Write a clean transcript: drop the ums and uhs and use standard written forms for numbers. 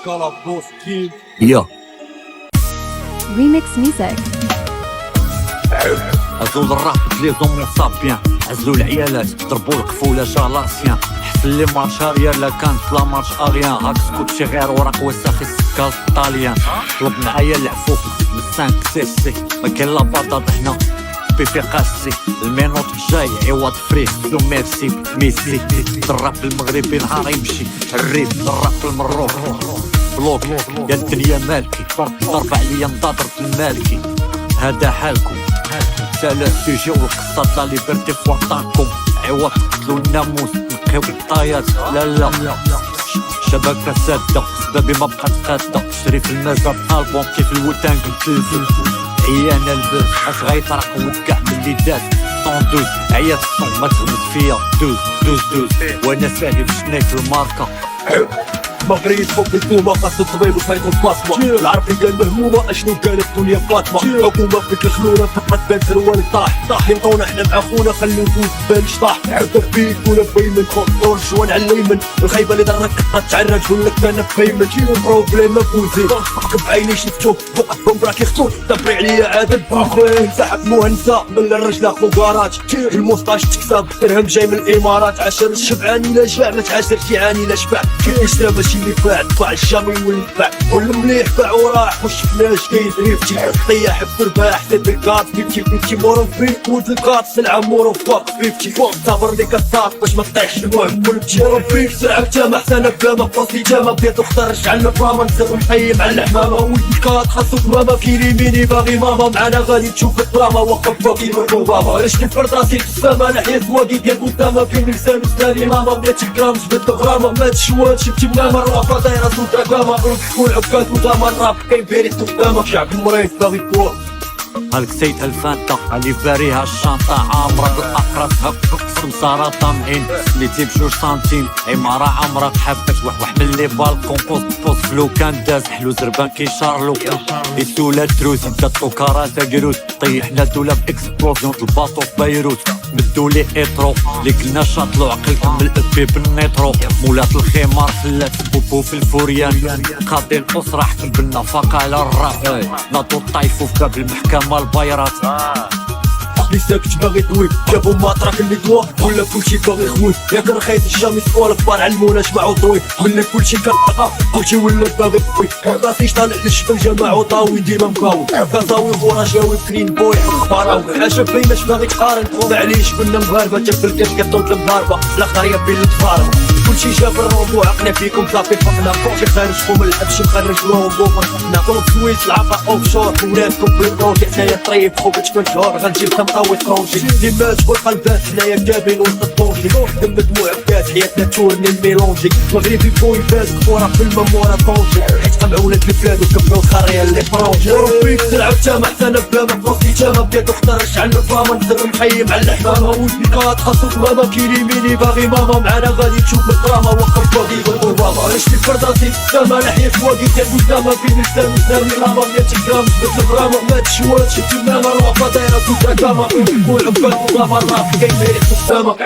يا Remix Music. هزول الراب لي زومون صابيان، عزلوا العيالات ضربوا القفولة جالاسيان، حسن لي مارش اريان لا كانت لا مارش اريان، هاك سكوتشي غير ورق وساخي السكال طاليان، طلب معايا العفو من 5 سيسي، ما كاين لا بطاط هنا بيفي قاسي، المينوط جاي عوض فري سو ميرسي ميسي، الراب المغربي نهار يمشي، الريب الراب المروح بلوك يا الدنيا مالكي، ضرب عليا نضرب المالكي، هذا حالكم سالا سوجي والقصة لا ليبرتي في وطنكم، عوض تقتلوا الناموس نقيو الطايات، لا شبكة سادة سبابي ما بقات قادة، شري في المزاد ألبوم كيف الوتان قلت عيانا البرد اش غيطرق وكاع ملي داز 112 عيات الصوم ما تغمز فيا دوز وانا ساهي في شنايف الماركة مغرب فوق الكومة خاص الطبيب وصايكو البصمة، العربي قال مهمومة اشنو قالت الدنيا فاطمة، حكومة فيك الخلونة فقط بان سروال طاح ينطونا احنا مع خونا خلي نفوز بالش طاح، عبدك بيك ولا بيمن خطور الجوان على اليمن، الخيبة اللي ضرك تعرج نقول لك انا بيمن، بروبليم مفوزي بعيني شفتو وقف بمبراك يختو تبري عليا عادل باخوين سحب مهنسة من الرجلة فوق كراج، الموسطاش تكسب درهم جاي من الامارات، عشر الشبعان الى جاع ما تعاشر جيعان الى شبع، كيف ماشي اللي فاع دفع الجامي والنفع كل مليح باع وراح وشفناش كيدريفتي طياح بترباح سيد الكات بيبتي مورو فيك ولد الكات سلعة مورو فوق بيبتي فوق صابر ليك الصاط باش ما تطيحش المهم كل تجارب فيك سلعة بجامع سنة بجامع فراسي جامع بيت اختار رجع الفرامة نسير محيم على الحمامة ولد الكات خاصو ماما كيري ميني باغي ماما معانا غادي تشوف الدراما وقف باقي مركو بابا علاش كنفرد راسي في السما نحيا سواقي ديال قدامها فين لسان وسناني ماما 100 غرام جبت غرامة ما تشوات شفتي منامة الرافة دايرة سودا كاما كل عكات وداما الراب كاين بيري قدامك شعب مريض باغي فوق هالك سيد الفانتا اللي باريها الشنطة عامرة بالأقراص هب سمسارة طامعين سميتي بجوج سنتيم عمارة عمرة حبت وحمل لي بالكون بوست فلو كان داز حلو زربان كيشارلو الدولة تروس بداتو كارات قروس طيحنا الدولة باكسبلوزيون الباطو في بيروت مدولي ايترو اللي كلنا شاطلو عقلكم من الافي بالنيترو مولات الخمار خلات بوبو في الفوريان قاضي الاسرة حكم بالنفقة على الراب ناطو طايفو في باب المحكمة البيرات اللي ساكت باغي طويل جابو ماطرك اللي دوا ولا كلشي باغي خوي ياك رخيت الجامي سوالف بار علمونا جمعو طويل ولا كلشي كنطقا كلشي ولا باغي خوي راسيش طالع للشبل جمعو طاوي ديما مكاوي كازاوي غورا جاوي كرين بوي باراوي حاجه بيناش باغي تقارن معليش كنا مغاربه تفل كاش كطولت المغاربه الاخريه بين التفارم كلشي جاب الروبو عقنا فيكم صافي فقنا شي خارجكم من الحبش مخرج روبو فرحنا كون سويس العفا اوف شور ولادكم بالروج حنايا طريب خوك تكون شهور غنجيب طاوي ترونجي ديمات والقلبات حنايا كابين وسط الطونجي دم دموع بكاس حياتنا تورني الميلونجي مغربي بوي فاز كفورة في الممورة طونجي حيت قمعونا البلاد وكبروا الخرية اللي فرونجي ربيك سلعة تامع سنة بلاما فراسي تامع بيت اختار رجع الفاما نسر محيم على الحمامة ولدي كات خاصو ماما كيري ميني باغي ماما معانا غادي تشوف الدراما وقف باغي غربو بابا علاش تفرد راسي في السما نحيا سواقي ديال قدامها فين لسان وسناني رامة 100 غرام جبت الغرامة ما تشوات شفتي منامة الوفا دايرة سودا كاما كل عباد وضافة الراب كاين بيري قدامك